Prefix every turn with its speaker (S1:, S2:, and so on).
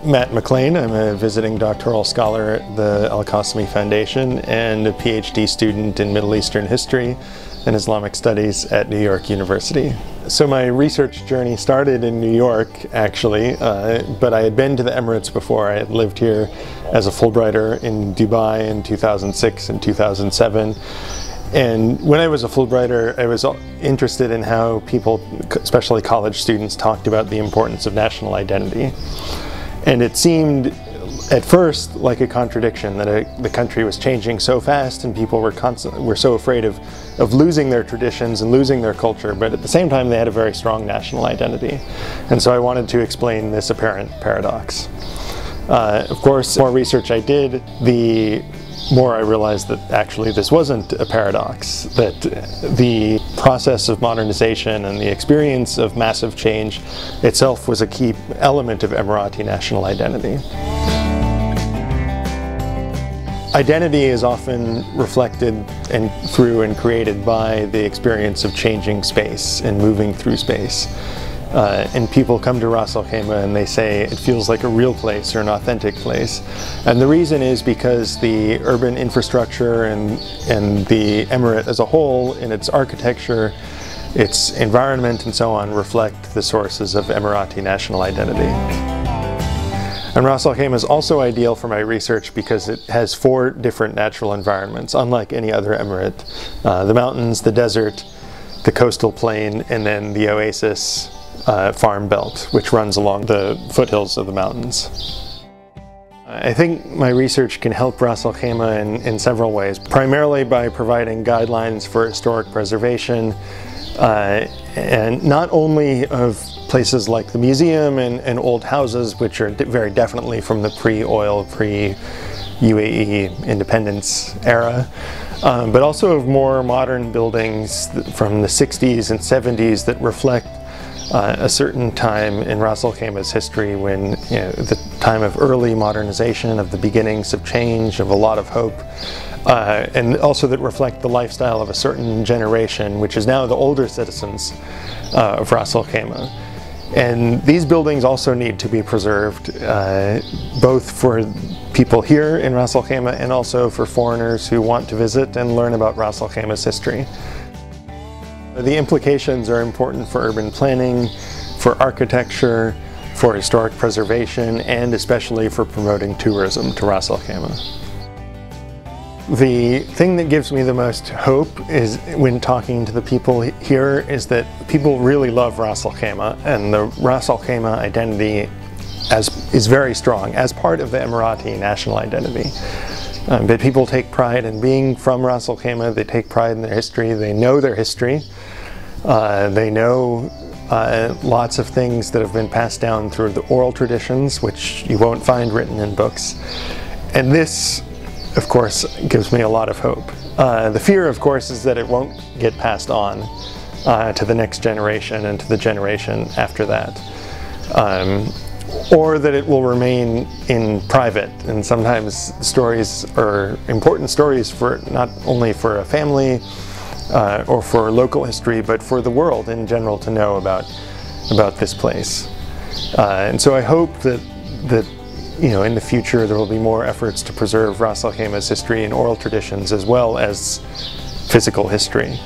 S1: Matt MacLean. I'm a visiting doctoral scholar at the Al Khaimah Foundation and a PhD student in Middle Eastern history and Islamic studies at New York University. So my research journey started in New York, actually, but I had been to the Emirates before. I had lived here as a Fulbrighter in Dubai in 2006 and 2007. And when I was a Fulbrighter, I was interested in how people, especially college students, talked about the importance of national identity. And it seemed at first like a contradiction that the country was changing so fast and people were so afraid of losing their traditions and losing their culture, but at the same time they had a very strong national identity. And so I wanted to explain this apparent paradox. Of course, the more research I did, the more I realized that actually this wasn't a paradox, that the process of modernization and the experience of massive change itself was a key element of Emirati national identity. Identity is often reflected through and created by the experience of changing space and moving through space. And people come to Ras Al Khaimah and they say it feels like a real place or an authentic place. And the reason is because the urban infrastructure and the emirate as a whole, in its architecture, its environment and so on, reflect the sources of Emirati national identity. And Ras Al Khaimah is also ideal for my research because it has 4 different natural environments, unlike any other emirate. The mountains, the desert, the coastal plain, and then the oasis farm belt, which runs along the foothills of the mountains. I think my research can help Ras Al Khaimah in several ways, primarily by providing guidelines for historic preservation, and not only of places like the museum and old houses, which are very definitely from the pre-oil, pre-UAE independence era, but also of more modern buildings from the 60s and 70s that reflect a certain time in Ras Al Khaimah's history when, the time of early modernization, of the beginnings of change, of a lot of hope, and also that reflect the lifestyle of a certain generation, which is now the older citizens of Ras Al Khaimah. And these buildings also need to be preserved, both for people here in Ras Al Khaimah and also for foreigners who want to visit and learn about Ras Al Khaimah's history. The implications are important for urban planning, for architecture, for historic preservation, and especially for promoting tourism to Ras Al Khaimah. The thing that gives me the most hope is when talking to the people here is that people really love Ras Al Khaimah, and the Ras Al Khaimah identity is very strong as part of the Emirati national identity. But people take pride in being from Ras Al Khaimah, they take pride in their history, they know their history, they know lots of things that have been passed down through the oral traditions, which you won't find written in books. And this, of course, gives me a lot of hope. The fear, of course, is that it won't get passed on to the next generation and to the generation after that. Or that it will remain in private, and sometimes stories are important stories for not only for a family or for local history, but for the world in general to know about this place. And so I hope that in the future there will be more efforts to preserve Ras Al Khaimah's history and oral traditions as well as physical history.